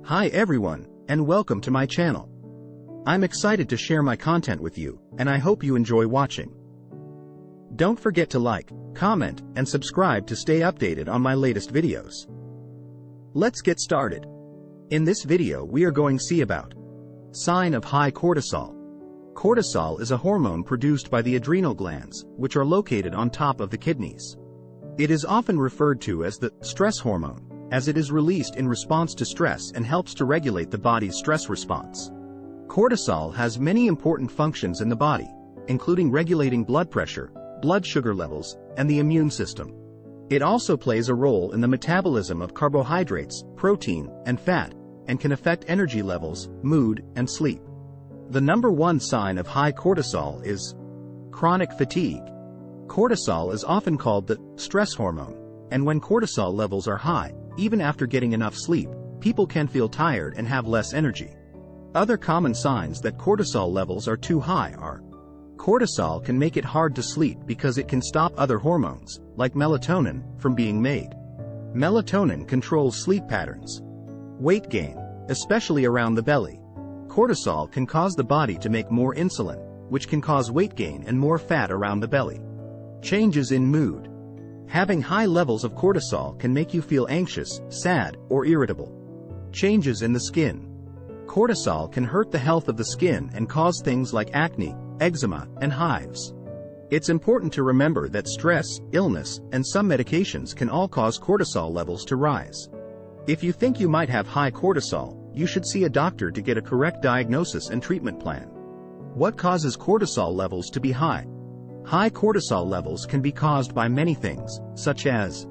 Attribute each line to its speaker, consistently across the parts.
Speaker 1: Hi everyone, and welcome to my channel. I'm excited to share my content with you, and I hope you enjoy watching. Don't forget to like, comment, and subscribe to stay updated on my latest videos. Let's get started. In this video we are going to see about sign of high cortisol. Cortisol is a hormone produced by the adrenal glands, which are located on top of the kidneys. It is often referred to as the stress hormone, as it is released in response to stress and helps to regulate the body's stress response. Cortisol has many important functions in the body, including regulating blood pressure, blood sugar levels, and the immune system. It also plays a role in the metabolism of carbohydrates, protein, and fat, and can affect energy levels, mood, and sleep. The number one sign of high cortisol is chronic fatigue. Cortisol is often called the stress hormone, and when cortisol levels are high, even after getting enough sleep, people can feel tired and have less energy. Other common signs that cortisol levels are too high are: cortisol can make it hard to sleep because it can stop other hormones, like melatonin, from being made. Melatonin controls sleep patterns. Weight gain, especially around the belly. Cortisol can cause the body to make more insulin, which can cause weight gain and more fat around the belly. Changes in mood. Having high levels of cortisol can make you feel anxious, sad, or irritable. Changes in the skin. Cortisol can hurt the health of the skin and cause things like acne, eczema, and hives. It's important to remember that stress, illness, and some medications can all cause cortisol levels to rise. If you think you might have high cortisol, you should see a doctor to get a correct diagnosis and treatment plan. What causes cortisol levels to be high? High cortisol levels can be caused by many things, such as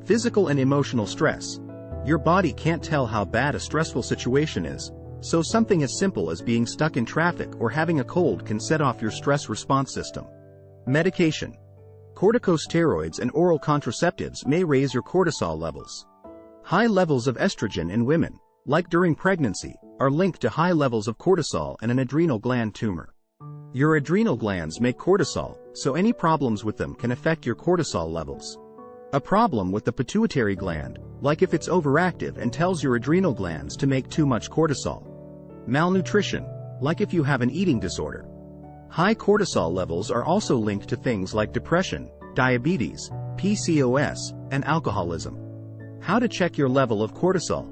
Speaker 1: physical and emotional stress. Your body can't tell how bad a stressful situation is, so something as simple as being stuck in traffic or having a cold can set off your stress response system. Medication. Corticosteroids and oral contraceptives may raise your cortisol levels. High levels of estrogen in women, like during pregnancy, are linked to high levels of cortisol and an adrenal gland tumor. Your adrenal glands make cortisol, so any problems with them can affect your cortisol levels. A problem with the pituitary gland, like if it's overactive and tells your adrenal glands to make too much cortisol. Malnutrition, like if you have an eating disorder. High cortisol levels are also linked to things like depression, diabetes, PCOS, and alcoholism. How to check your level of cortisol.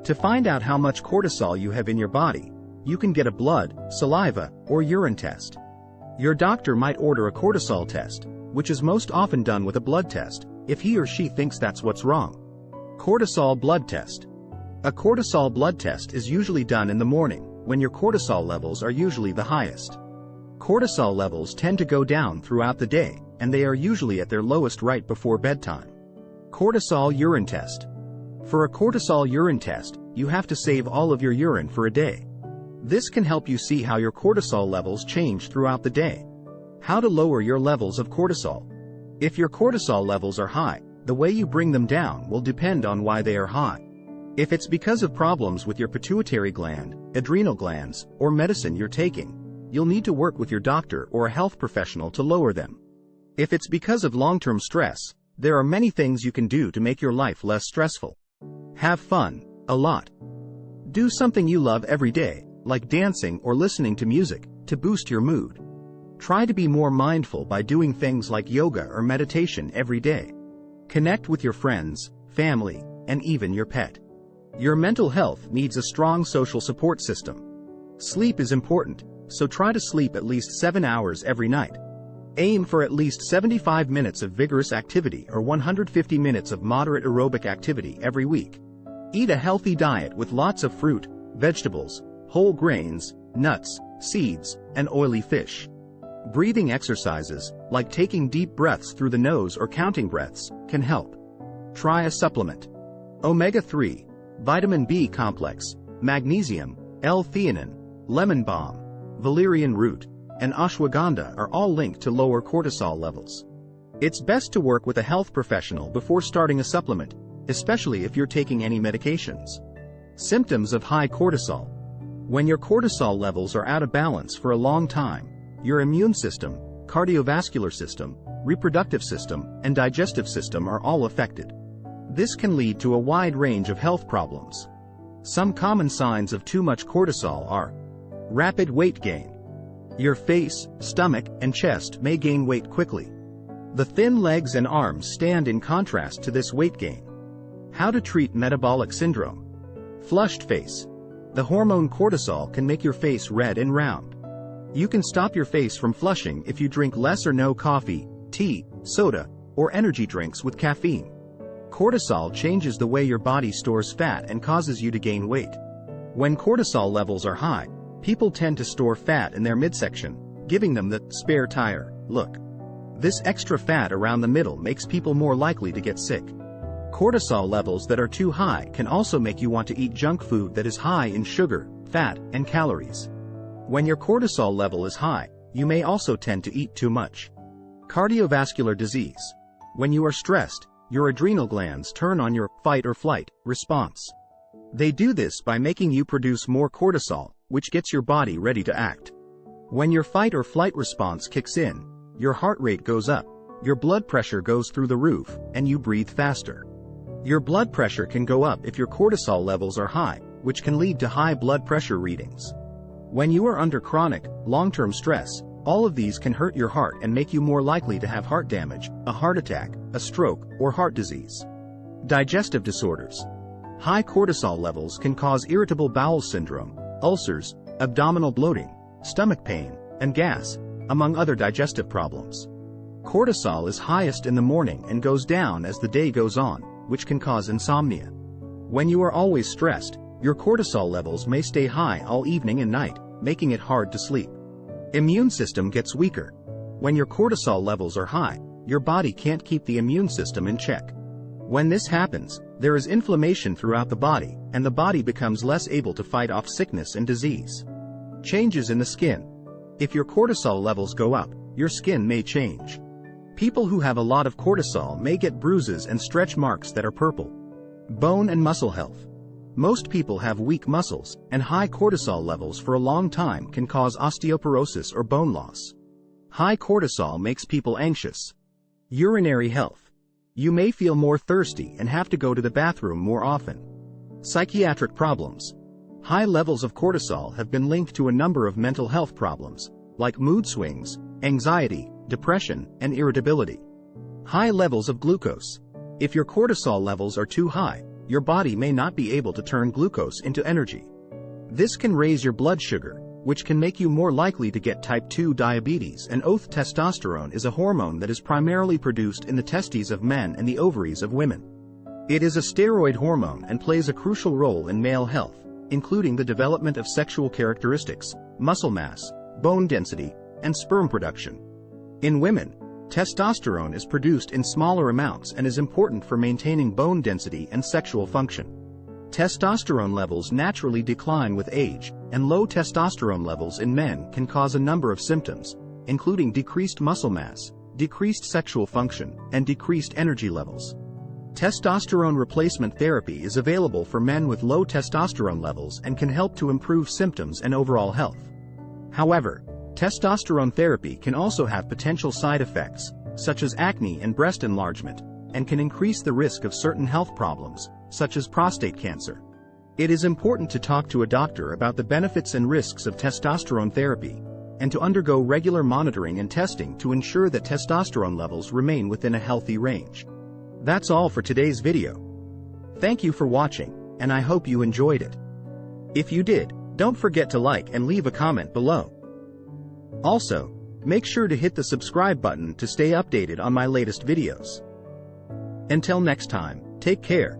Speaker 1: To find out how much cortisol you have in your body, you can get a blood, saliva, or urine test. Your doctor might order a cortisol test, which is most often done with a blood test, if he or she thinks that's what's wrong. Cortisol blood test. A cortisol blood test is usually done in the morning, when your cortisol levels are usually the highest. Cortisol levels tend to go down throughout the day, and they are usually at their lowest right before bedtime. Cortisol urine test. For a cortisol urine test, you have to save all of your urine for a day. This can help you see how your cortisol levels change throughout the day. How to lower your levels of cortisol. If your cortisol levels are high, the way you bring them down will depend on why they are high. If it's because of problems with your pituitary gland, adrenal glands, or medicine you're taking, you'll need to work with your doctor or a health professional to lower them. If it's because of long-term stress, there are many things you can do to make your life less stressful. Have fun, a lot. Do something you love every day, like dancing or listening to music, to boost your mood. Try to be more mindful by doing things like yoga or meditation every day. Connect with your friends, family, and even your pet. Your mental health needs a strong social support system. Sleep is important, so try to sleep at least 7 hours every night. Aim for at least 75 minutes of vigorous activity or 150 minutes of moderate aerobic activity every week. Eat a healthy diet with lots of fruit, vegetables, whole grains, nuts, seeds, and oily fish. Breathing exercises, like taking deep breaths through the nose or counting breaths, can help. Try a supplement. Omega-3, vitamin B complex, magnesium, L-theanine, lemon balm, valerian root, and ashwagandha are all linked to lower cortisol levels. It's best to work with a health professional before starting a supplement, especially if you're taking any medications. Symptoms of high cortisol. When your cortisol levels are out of balance for a long time, your immune system, cardiovascular system, reproductive system, and digestive system are all affected. This can lead to a wide range of health problems. Some common signs of too much cortisol are rapid weight gain. Your face, stomach, and chest may gain weight quickly. The thin legs and arms stand in contrast to this weight gain. How to treat metabolic syndrome. Flushed face. The hormone cortisol can make your face red and round. You can stop your face from flushing if you drink less or no coffee, tea, soda, or energy drinks with caffeine. Cortisol changes the way your body stores fat and causes you to gain weight. When cortisol levels are high, people tend to store fat in their midsection, giving them the spare tire look. This extra fat around the middle makes people more likely to get sick. Cortisol levels that are too high can also make you want to eat junk food that is high in sugar, fat, and calories. When your cortisol level is high, you may also tend to eat too much. Cardiovascular disease. When you are stressed, your adrenal glands turn on your fight or flight response. They do this by making you produce more cortisol, which gets your body ready to act. When your fight or flight response kicks in, your heart rate goes up, your blood pressure goes through the roof, and you breathe faster. Your blood pressure can go up if your cortisol levels are high, which can lead to high blood pressure readings. When you are under chronic, long-term stress, all of these can hurt your heart and make you more likely to have heart damage, a heart attack, a stroke, or heart disease. Digestive disorders. High cortisol levels can cause irritable bowel syndrome, ulcers, abdominal bloating, stomach pain, and gas, among other digestive problems. Cortisol is highest in the morning and goes down as the day goes on, which can cause insomnia. When you are always stressed, your cortisol levels may stay high all evening and night, making it hard to sleep. Immune system gets weaker. When your cortisol levels are high, your body can't keep the immune system in check. When this happens, there is inflammation throughout the body, and the body becomes less able to fight off sickness and disease. Changes in the skin. If your cortisol levels go up, your skin may change. People who have a lot of cortisol may get bruises and stretch marks that are purple. Bone and muscle health. Most people have weak muscles, and high cortisol levels for a long time can cause osteoporosis or bone loss. High cortisol makes people anxious. Urinary health. You may feel more thirsty and have to go to the bathroom more often. Psychiatric problems. High levels of cortisol have been linked to a number of mental health problems, like mood swings, anxiety, depression, and irritability. High levels of glucose. If your cortisol levels are too high, your body may not be able to turn glucose into energy. This can raise your blood sugar, which can make you more likely to get type 2 diabetes, and testosterone is a hormone that is primarily produced in the testes of men and the ovaries of women. It is a steroid hormone and plays a crucial role in male health, including the development of sexual characteristics, muscle mass, bone density, and sperm production. In women, testosterone is produced in smaller amounts and is important for maintaining bone density and sexual function. Testosterone levels naturally decline with age, and low testosterone levels in men can cause a number of symptoms, including decreased muscle mass, decreased sexual function, and decreased energy levels. Testosterone replacement therapy is available for men with low testosterone levels and can help to improve symptoms and overall health. However, testosterone therapy can also have potential side effects, such as acne and breast enlargement, and can increase the risk of certain health problems, such as prostate cancer. It is important to talk to a doctor about the benefits and risks of testosterone therapy, and to undergo regular monitoring and testing to ensure that testosterone levels remain within a healthy range. That's all for today's video. Thank you for watching, and I hope you enjoyed it. If you did, don't forget to like and leave a comment below. Also, make sure to hit the subscribe button to stay updated on my latest videos. Until next time, take care.